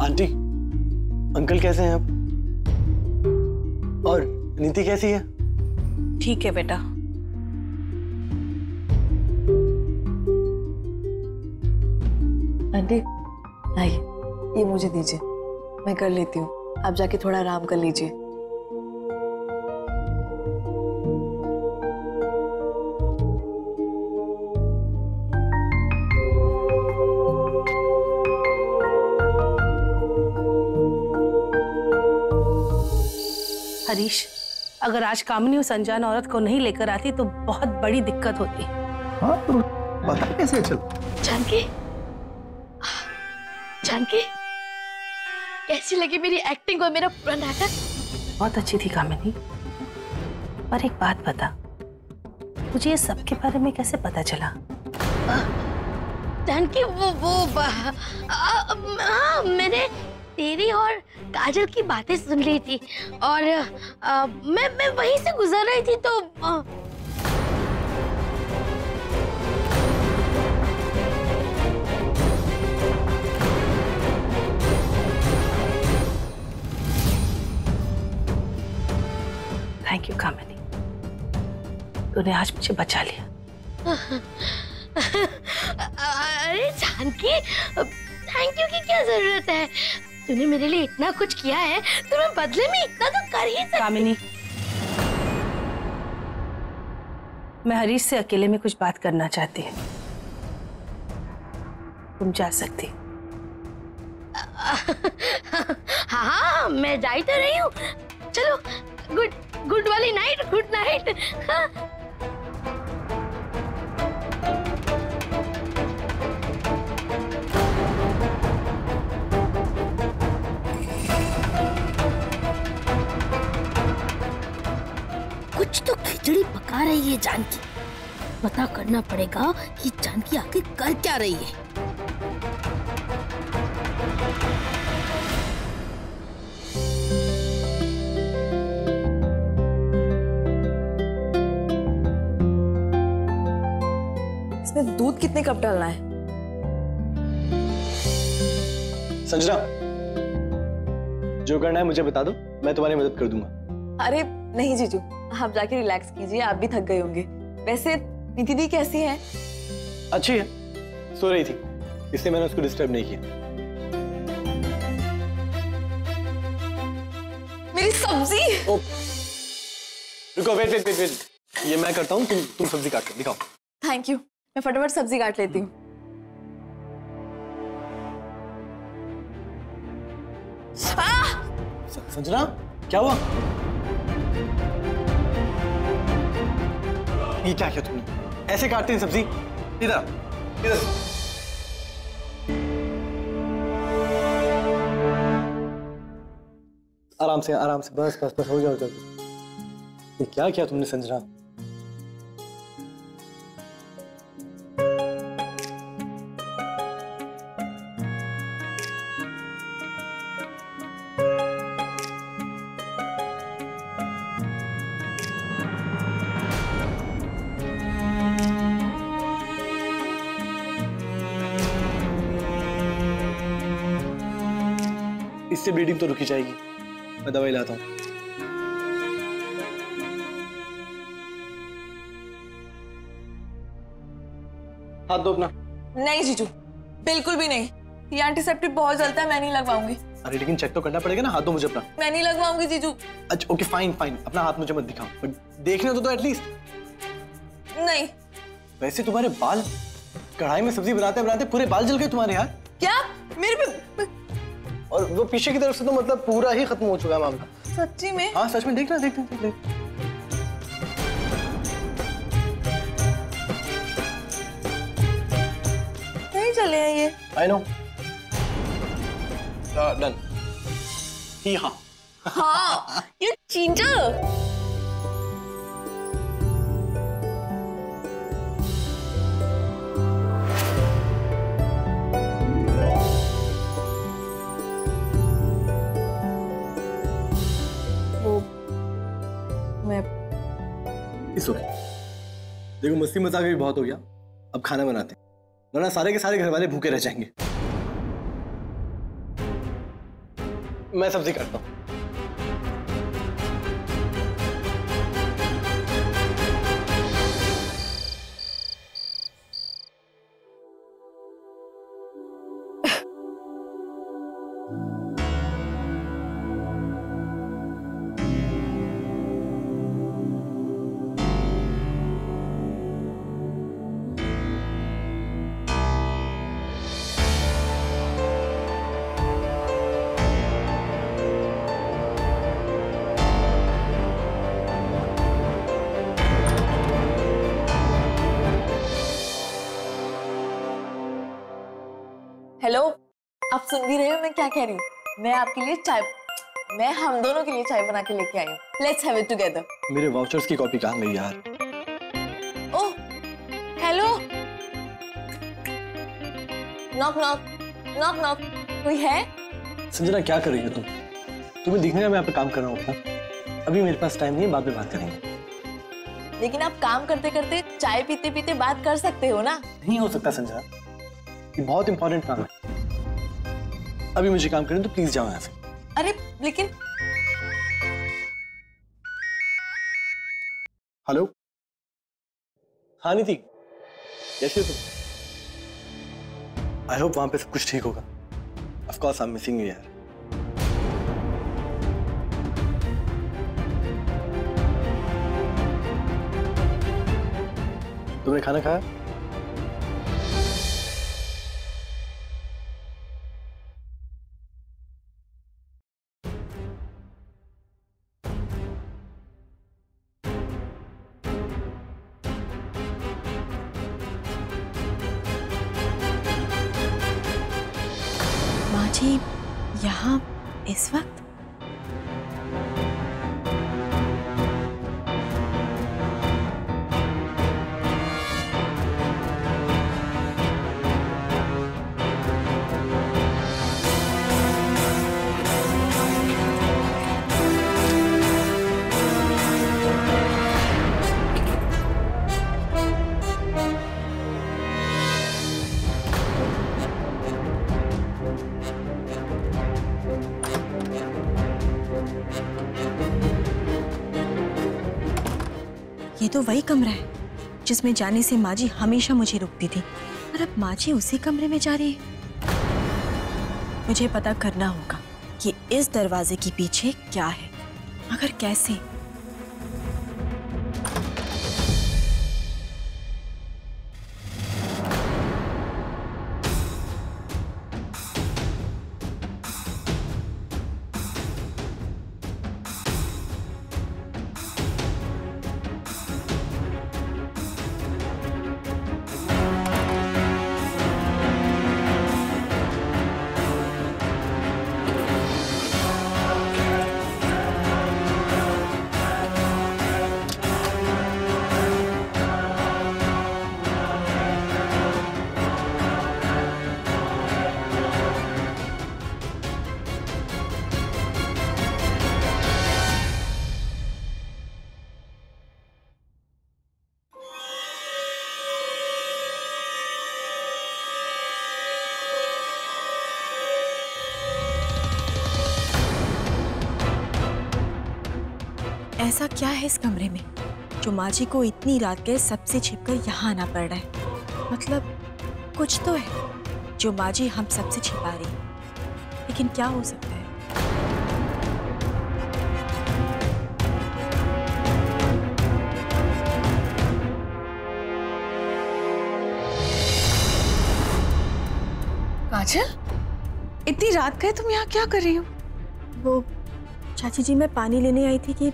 Aunty, uncle कैसे हैं आप? और नीति कैसी है? ठीक है बेटा। आंटी आइए, ये मुझे दीजिए, मैं कर लेती हूँ, आप जाके थोड़ा आराम कर लीजिए। हरीश, अगर आज कामिनी उस अनजान औरत को नहीं लेकर आती तो बहुत बड़ी दिक्कत होती। हाँ तो पता कैसे चल? जानकी, जानकी, कैसी लगी मेरी एक्टिंग और मेरा पूरा नाटक? बहुत अच्छी थी कामिनी, पर एक बात बता, मुझे ये सबके बारे में कैसे पता चला? जानकी, मैंने तेरी और काजल की बातें सुन ली थी और मैं वहीं से गुजर रही थी तो थैंक यू कामिनी, तूने आज मुझे बचा लिया। अरे जानकी, थैंक यू की क्या जरूरत है? तूने मेरे लिए इतना कुछ किया है तो मैं बदले में इतना तो कर ही सकती। कामिनी, मैं हरीश से अकेले में कुछ बात करना चाहती हूँ, तुम जा सकती। हाँ, मैं जा ही तो रही हूँ। चलो, गुड वाली नाइट, गुड नाइट। हाँ। कुछ तो खिचड़ी पका रही है जानकी। पता करना पड़ेगा कि जानकी आखिर कर क्या रही है। इसमें दूध कितने कप डालना है? संजना, जो करना है मुझे बता दो, मैं तुम्हारी मदद कर दूंगा। अरे नहीं जीजू, आप जाके रिलैक्स कीजिए, आप भी थक गए होंगे। वैसे नीति दी कैसी है? अच्छी है, सो रही थी, इसलिए मैंने उसको डिस्टर्ब नहीं किया। मेरी सब्जी। रुको, वेट, ये मैं करता हूँ, तुम सब्जी काट कर दिखाओ। थैंक यू, मैं फटाफट सब्जी काट लेती हूँ। संजना, क्या हुआ? ये क्या किया तुमने? ऐसे काटते हैं सब्जी? इधर इधर। आराम से, बस हो जाओ। ये क्या किया तुमने संजना? इससे ब्लीडिंग तो रुकी जाएगी, मैं दवाई लाता हूँ। हाथ दो अपना। नहीं जीजू, बिल्कुल भी नहीं, ये एंटीसेप्टिक बहुत जलता है, मैं नहीं लगवाऊंगी। अरे लेकिन चेक तो करना पड़ेगा ना, हाथ दो मुझे अपना। मैं नहीं लगवाऊंगी जीजू। अच्छा ओके, फाइन, अपना हाथ मुझे मत दिखाओ, बट देखने तो एटलीस्ट। नहीं। वैसे तुम्हारे बाल, कढ़ाई में सब्जी बनाते पूरे बाल जल गए तुम्हारे यार। क्या? मेरे पे? और वो पीछे की तरफ से तो मतलब पूरा ही खत्म हो चुका है मामला। सच्ची में? हाँ सच में, देख ले। नहीं चले हैं ये। I know. डन। ही हाँ। हाँ, ये चींटर। It's okay. देखो मस्ती मजाक भी बहुत हो गया, अब खाना बनाते हैं, वरना सारे के सारे घर वाले भूखे रह जाएंगे। मैं सब्जी काटता हूँ। हेलो, आप सुन भी रहे हो मैं क्या कह रही हूँ? मैं आपके लिए चाय, मैं हम दोनों के लिए चाय बना के लेके आई हूँ। Let's have it together. मेरे वाउचर्स की कॉपी कहाँ गई यार? Oh, hello. Knock knock knock knock. कोई है? संजना क्या कर रही हो तुम? तुम्हें दिख रहा है मैं यहाँ पे काम कर रहा हूँ अपना। अभी मेरे पास टाइम नहीं है, बाद में बात करेंगे। लेकिन आप काम करते करते चाय पीते पीते बात कर सकते हो ना? नहीं हो सकता संजना, ये बहुत इंपॉर्टेंट काम है। अभी मुझे काम करने तो प्लीज जाओ यहाँ से। अरे लेकिन हेलो, हाँ नीति, कैसे हो तुम? आई होप वहां पे सब कुछ ठीक होगा। Of course I am missing you यार। तुमने खाना खाया? माँ जी यहाँ इस वक्त? ये तो वही कमरा है जिसमें जाने से माँ जी हमेशा मुझे रोकती थी, और अब माँ जी उसी कमरे में जा रही है। मुझे पता करना होगा कि इस दरवाजे के पीछे क्या है, मगर कैसे। ऐसा क्या है इस कमरे में जो माँ जी को इतनी रात गए सबसे छिपकर यहाँ आना पड़ रहा है? मतलब कुछ तो है जो माँ जी हम सबसे छिपा रही है, लेकिन क्या हो सकता है? काजल, इतनी रात गए तुम यहाँ क्या कर रही हो? वो चाची जी, मैं पानी लेने आई थी कि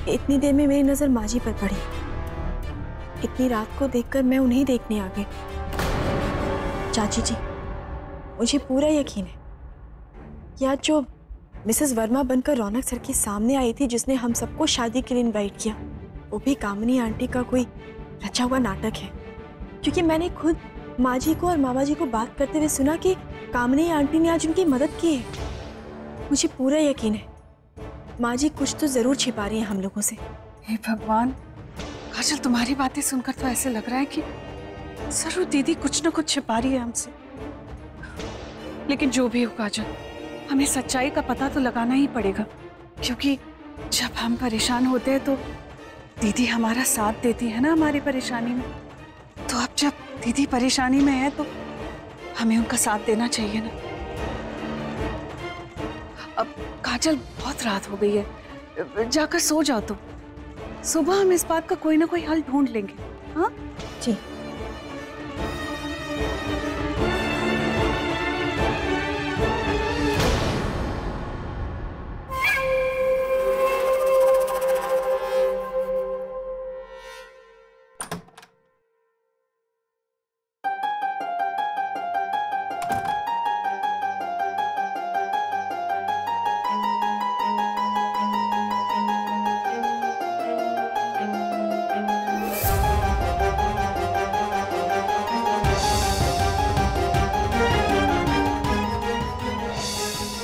इतनी देर में मेरी नजर माँ जी पर पड़ी। इतनी रात को देखकर मैं उन्हें देखने आ गई। चाची जी, मुझे पूरा यकीन है कि आज जो मिसेस वर्मा बनकर रौनक सर के सामने आई थी, जिसने हम सबको शादी के लिए इनवाइट किया, वो भी कामिनी आंटी का कोई रचा हुआ नाटक है। क्योंकि मैंने खुद माँ जी को और मामा जी को बात करते हुए सुना कि कामिनी आंटी ने आज उनकी मदद की है। मुझे पूरा यकीन है माँ जी कुछ तो जरूर छिपा रही हैं हम लोगों से। हे भगवान, काजल तुम्हारी बातें सुनकर तो ऐसे लग रहा है कि जरूर दीदी कुछ न कुछ छिपा रही है हमसे। लेकिन जो भी हो काजल, हमें सच्चाई का पता तो लगाना ही पड़ेगा, क्योंकि जब हम परेशान होते हैं तो दीदी हमारा साथ देती है ना हमारी परेशानी में। तो अब जब दीदी परेशानी में है तो हमें उनका साथ देना चाहिए ना। अब काजल, बहुत रात हो गई है, जाकर सो जाओ तुम। सुबह हम इस बात का कोई ना कोई हल ढूंढ लेंगे। हाँ जी।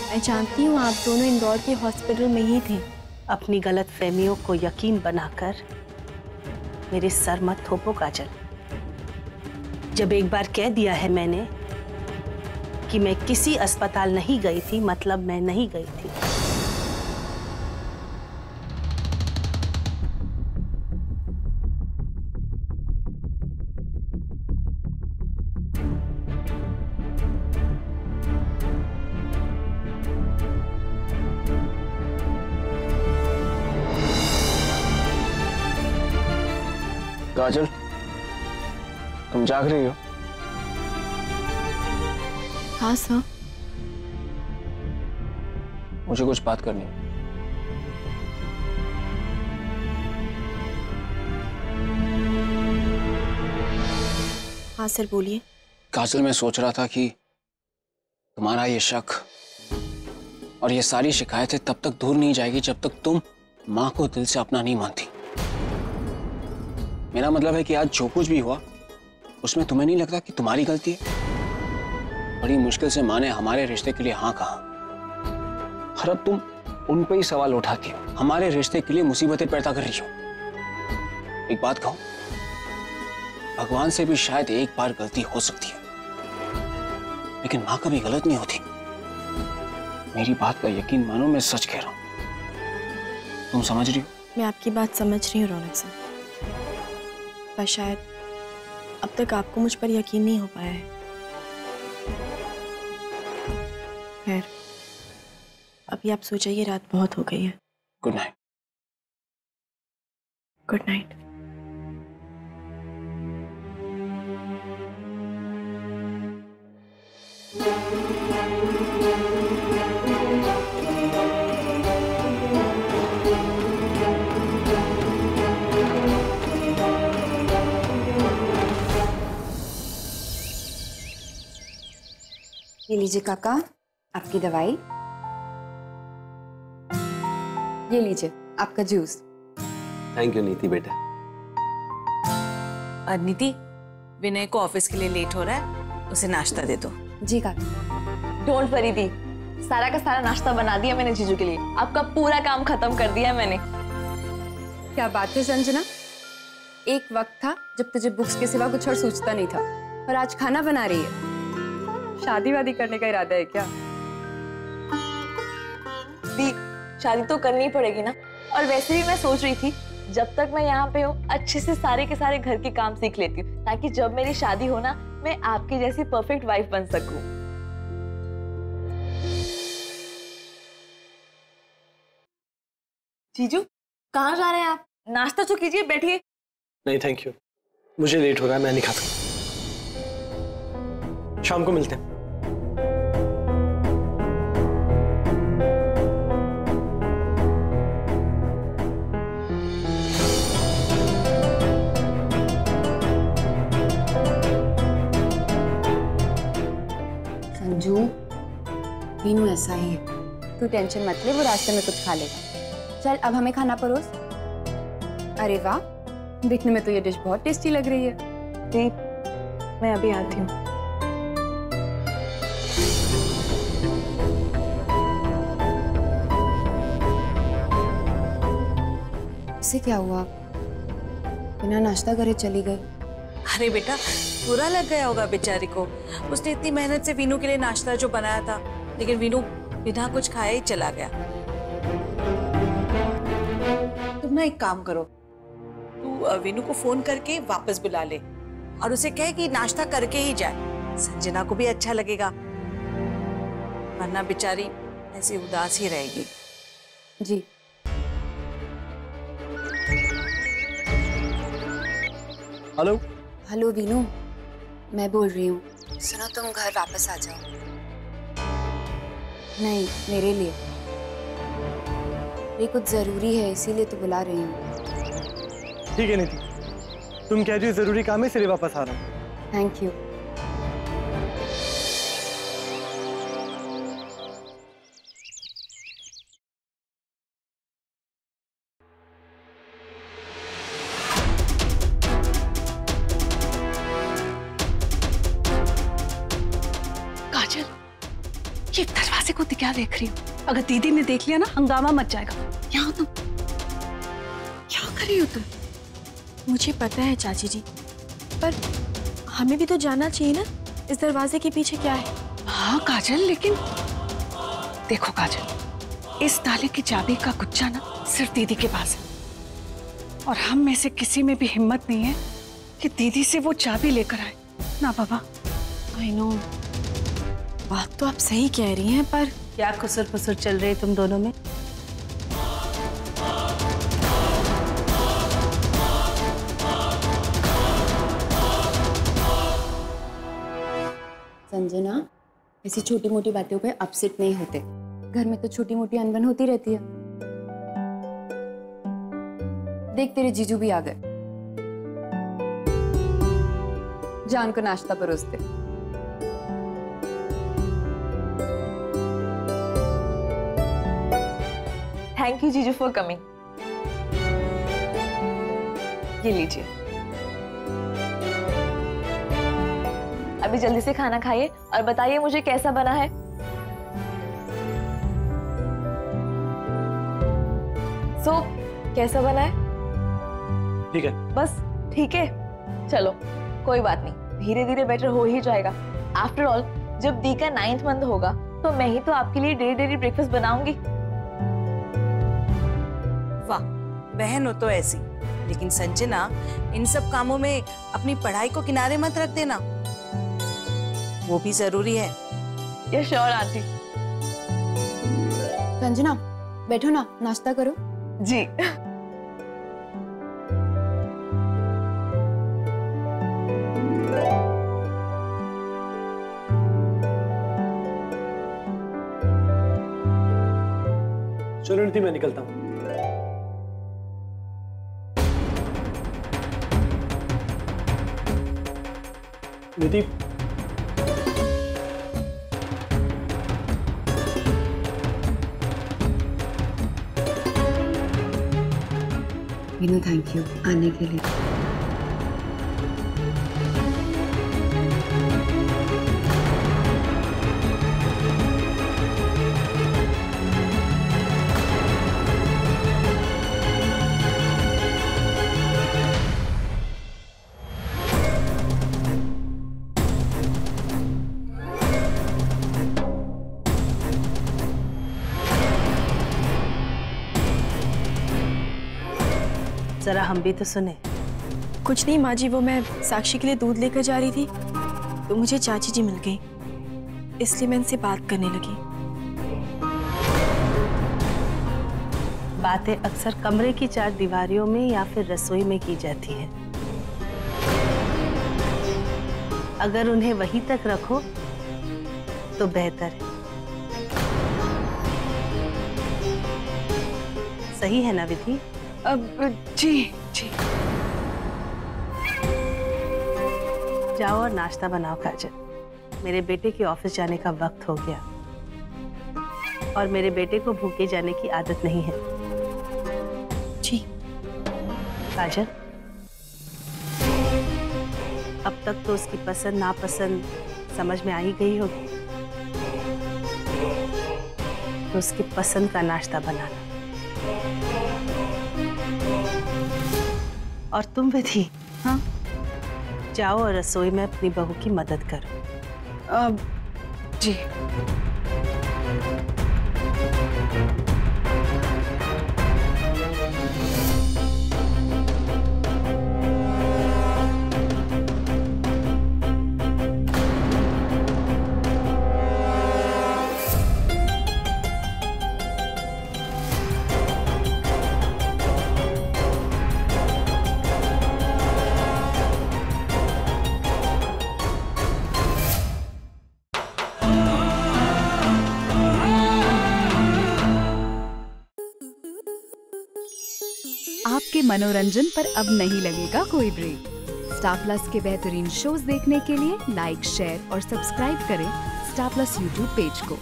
मैं जानती हूँ आप दोनों इंदौर के हॉस्पिटल में ही थे। अपनी गलतफहमियों को यकीन बनाकर मेरे सर मत थोपो काजल। जब एक बार कह दिया है मैंने कि मैं किसी अस्पताल नहीं गई थी, मतलब मैं नहीं गई थी। काजल, तुम जाग रही हो? हाँ सर। मुझे कुछ बात करनी है। हाँ सर, बोलिए। काजल, मैं सोच रहा था कि तुम्हारा ये शक और ये सारी शिकायतें तब तक दूर नहीं जाएगी जब तक तुम माँ को दिल से अपना नहीं मानती। मेरा मतलब है कि आज जो कुछ भी हुआ उसमें तुम्हें नहीं लगता कि तुम्हारी गलती है? बड़ी मुश्किल से माँ ने हमारे रिश्ते के लिए हाँ कहा, और अब तुम उन पे ही सवाल उठाती हो, हमारे रिश्ते के लिए मुसीबतें पैदा कर रही हो। एक बात कहूं, भगवान से भी शायद एक बार गलती हो सकती है, लेकिन माँ कभी गलत नहीं होती। मेरी बात का यकीन मानो, मैं सच कह रहा हूं। तुम समझ रही हो? मैं आपकी बात समझ रही हूँ रौनक सर, पर शायद अब तक आपको मुझ पर यकीन नहीं हो पाया है। खैर, अभी आप सो जाइए, रात बहुत हो गई है। Good night. Good night. ये लीजिए काका, आपकी दवाई। ये लीजिए आपका जूस। थैंक यू नीति बेटा। और नीति, विनय को ऑफिस के लिए लेट हो रहा है, उसे नाश्ता दे दो। जी काका। डोंट वरी दी, सारा का सारा नाश्ता बना दिया मैंने जीजू के लिए। आपका पूरा काम खत्म कर दिया मैंने। क्या बात है संजना, एक वक्त था जब तुझे बुक्स के सिवा कुछ और सोचता नहीं था, और आज खाना बना रही है। शादी वादी करने का इरादा है क्या? दी, शादी तो करनी पड़ेगी ना। और वैसे भी मैं सोच रही थी जब तक मैं यहाँ पे हूँ अच्छे से सारे के सारे घर के काम सीख लेती हूँ, ताकि जब मेरी शादी हो ना, मैं आपकी जैसी परफेक्ट वाइफ बन सकूं। जीजू, कहाँ जा रहे हैं आप? नाश्ता तो कीजिए, बैठिए। नहीं थैंक यू, मुझे लेट हो रहा है, मैं नहीं खाता। शाम को मिलते हैं। संजू, वीनू ऐसा ही है, तू टेंशन मत ले, वो रास्ते में कुछ खा लेगा। चल अब हमें खाना परोस। अरे वाह, दिखने में तो ये डिश बहुत टेस्टी लग रही है। दी, मैं अभी आती हूँ। इसे क्या हुआ, बिना नाश्ता करे चली गई? अरे बेटा, बुरा लग गया होगा बेचारी को। उसने इतनी मेहनत से वीनू के लिए नाश्ता जो बनाया था, लेकिन वीनू बिना कुछ खाए ही चला गया। तुम ना एक काम करो, तू वीनू को फोन करके वापस बुला ले और उसे कहे कि नाश्ता करके ही जाए। संजना को भी अच्छा लगेगा, वरना बेचारी ऐसी उदास ही रहेगी। जी। हेलो। हेलो वीनू, मैं बोल रही हूँ। सुनो, तुम घर वापस आ जाओ। नहीं, मेरे लिए। ये कुछ जरूरी है, इसीलिए तो बुला रही हूँ। ठीक है नीति, तुम कह रही हो जरूरी काम है, इसलिए वापस आ रहा हूँ। Thank you. काजल, ये दरवाजे को क्या देख रही हो? अगर दीदी ने देख लिया ना, हंगामा मच जाएगा। यहाँ तुम क्या कर रही हो तुम? मुझे पता है चाची जी, पर हमें भी तो जानना चाहिए ना इस दरवाजे के पीछे क्या है। हाँ काजल, लेकिन देखो काजल, इस ताले की चाबी का गुच्छा ना सिर्फ दीदी के पास है, और हम में से किसी में भी हिम्मत नहीं है कि दीदी से वो चाबी लेकर आए ना बाबा। आई नो, बात तो आप सही कह रही हैं, पर क्या खुसर फुसर चल रही है तुम दोनों में? संजना, ऐसी छोटी मोटी बातों पे अपसेट नहीं होते। घर में तो छोटी मोटी अनबन होती रहती है। देख, तेरे जीजू भी आ गए। जान को नाश्ता परोसते। थैंक यू जीजू फॉर कमिंग। ये लीजिए, अभी जल्दी से खाना खाइए और बताइए मुझे कैसा बना है। कैसा बना है? ठीक है। बस ठीक है, चलो कोई बात नहीं, धीरे धीरे बेटर हो ही जाएगा। आफ्टर ऑल जब दी का 9th मंथ होगा तो मैं ही तो आपके लिए डेली डेली ब्रेकफास्ट बनाऊंगी। वाह, बहन हो तो ऐसी, लेकिन संजना इन सब कामों में अपनी पढ़ाई को किनारे मत रख देना, वो भी जरूरी है। ये श्योर आंटी। संजना बैठो ना, नाश्ता करो। जी। चलो नीति, मैं निकलता हूँ। नीति, वीनू, थैंक यू आने के लिए। जरा हम भी तो सुने। कुछ नहीं माँ जी, वो मैं साक्षी के लिए दूध लेकर जा रही थी तो मुझे चाची जी मिल गई, इसलिए मैं इनसे बात करने लगी। बातें अक्सर कमरे की 4 दीवारियों में या फिर रसोई में की जाती है। अगर उन्हें वहीं तक रखो तो बेहतर है। सही है ना विधि? अब जी जी। जाओ और नाश्ता बनाओ काजल, मेरे बेटे के ऑफिस जाने का वक्त हो गया और मेरे बेटे को भूखे जाने की आदत नहीं है। जी। काजल, अब तक तो उसकी पसंद नापसंद समझ में आ ही गई होगी, तो उसकी पसंद का नाश्ता बनाना। और तुम विधि, हाँ, जाओ और रसोई में अपनी बहू की मदद करो। जी। आपके मनोरंजन पर अब नहीं लगेगा कोई ब्रेक। स्टार प्लस के बेहतरीन शोज देखने के लिए लाइक, शेयर और सब्सक्राइब करें स्टार प्लस यूट्यूब पेज को।